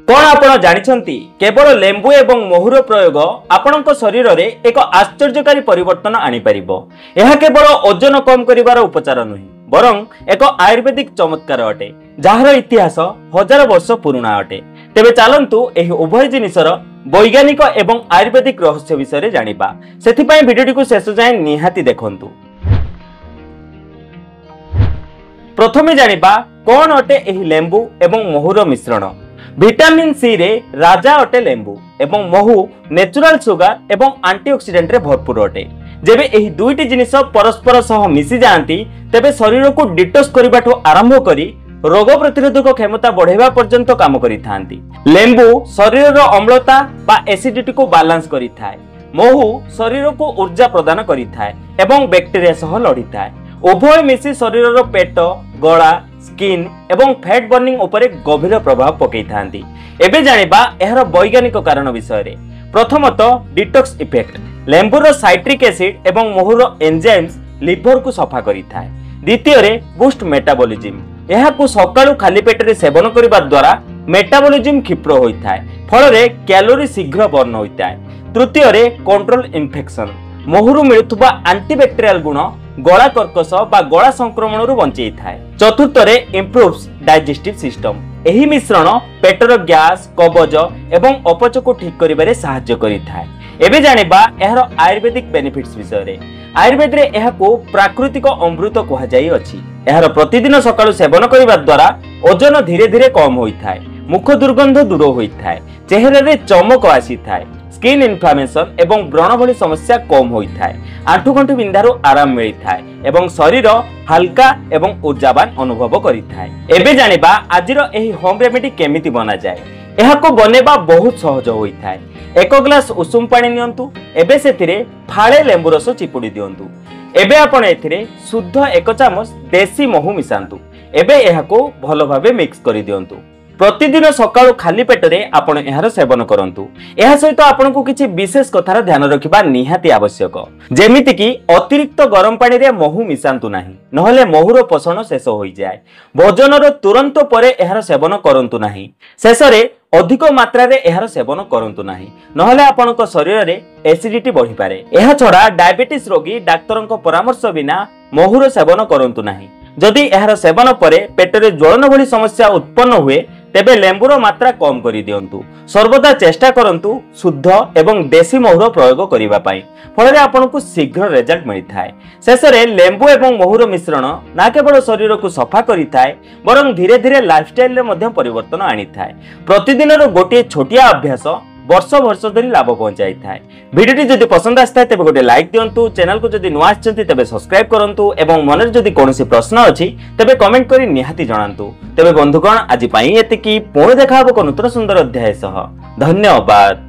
कौन आपण जानिछंती केवल लेंबु एवं महुर प्रयोग आपणक शरीर रे एक आश्चर्यकारी परिवर्तन आनी परिबो। यह केवल ओजन कम करिवार उपचार नुहे बरं एक आयुर्वेदिक चमत्कार अटे जहार इतिहास हजार वर्ष पुराना अटे। तेबे चलंतु एही उभय जिनिसर वैज्ञानिक एवं आयुर्वेदिक रहस्य विषय जानिबा। सेथिपई भिडियोटी को शेष जाए निहाती देखंतु। प्रथमे जानिबा कौन अटे एही लेंबु एवं महुर मिश्रण। विटामिन सी रे राजा अटे लेंबु एवं महु नेचुरल सुगर एवं एंटीऑक्सीडेंट रे भरपूर अटे। जेबे एही दुईटी जिनिस परस्पर सह मिसी जांती तेबे शरीर को डिटॉक्स करिबाठो आरंभ करी रोग प्रतिरोधक क्षमता बढ़ाइबा पर्यंत काम करिथांती। लेंबु शरीर रो अम्लता बा एसिडिटी को बैलेंस करिथाय। महु शरीर को ऊर्जा प्रदान करिथाय एवं बैक्टीरिया सह लड़िथाय। उभय मिसी शरीर रो पेट गला स्किन एवं फैट बर्निंग उपरे गभीर प्रभाव पकई थांती। एबे जानिबा एहर वैज्ञानिक कारण विषय रे। प्रथमतः डिटॉक्स इफेक्ट। लेंबुर साइट्रिक एसिड एवं महुर एंजाइम्स लिवर को सफा करिथाय। द्वितीय रे बूस्ट मेटाबॉलिज्म। एहाकु सकाळु खाली पेट रे सेवन करिबा द्वारा मेटाबॉलिज्म क्षिप्र होइथाय फल रे कैलोरी शीघ्र बर्न होइथाय। तृतीय रे कंट्रोल इन्फेक्शन। महुरु मिलुथुबा एंटीबैक्टीरियल गुण गला कर्कश बा गला संक्रमण रु बंचई थाए। चतुर्थ रे इंप्रूव्स डाइजेस्टिव सिस्टम। एही मिश्रण पेटर गैस कबज एवं अपच को ठीक करिबारे सहायता करिथाय। एबे जानिबा एहर आयुर्वेदिक बेनिफिट्स विषय रे। आयुर्वेद रे एहाको प्राकृतिक अमृत कहा जाई अछि। एहर प्रतिदिन सकाळु सेवन करिबा द्वारा ओजन धीरे धीरे कम होइथाय, मुख दुर्गंध दूर होइथाय, चेहरा रे चमक आसीथाय, स्किन इन्फ्लामेशन एवं व्रण भली समस्या कम होइथाय, आंठुगंठु बिंधारु आराम मिलिथाय एवं शरीर हल्का एवं ऊर्जावान अनुभव करिथाय। एबे जानिबा आजिर एही होम रेमेडी केमिति बना जाय। एहाको बनेबा बहुत सहज होइथाय। एक ग्लास उषुम पानी नियंतु। एबे सेथिरे फाळे लेंबु रस चिपुडी दियंतु। एबे आपण एथिरे शुद्ध 1 चामच देसी महु मिसांतु। एबे एहाको भलो भाबे मिक्स करि दियंतु। प्रतिदिन सकाळु खाली पेटरे आपण एहार सेवन करंतु। एहा सहित आपनको किछि विशेष कथार ध्यान रखिबा निहाती आवश्यक। जेमिति कि अतिरिक्त गरम पानी रे महु मिसांतु नाही, नहले महुर पोषण शेष होई जाय। भोजनर तुरंत परे एहार सेवन करंतु नाही। शेषरे अधिक मात्रा रे एहार सेवन करंतु नाही, नहले आपनक शरीर रे एसिडिटी बढ़ी पारे। एहा छडा डायबिटीज रोगी डाक्टरक परामर्श बिना महुर सेवन करंतु नाही। जदि एहार सेवन परे पेटरे ज्वलन भली समस्या उत्पन्न हुए तेबे लेंबुर मात्रा कम करि दियंतु। सर्वदा चेष्टा करंतु शुद्ध एवं देसी महुर प्रयोग करिबा पई, फଳରେ आपनकु शीघ्र रिजल्ट मिलिथाय। शेषरे लेंबु एवं महुर मिश्रण ना केवल शरीर को सफा करिथाय बरं धीरे धीरे लाइफस्टाइल रे मध्य परिवर्तन आनिथाय। प्रतिदिनर गोटे छोटिया अभ्यास वर्ष वर्ष धरी लाभ पहुंचाई थाए। भिडियोटी जदि पसंद आस्ताय तेबे गोटे लाइक दियंतु। चैनल को जदि नुआ आछंती तेबे सब्सक्राइब करंतु एवं मनरे जदि कोनोसी प्रश्न अछि तेबे कमेंट करी निहाती जणांतु। तेबे बंधुगण आज पई एतिकी पुणी देखा हबो को नूतन सुंदर अध्याय सह। धन्यवाद।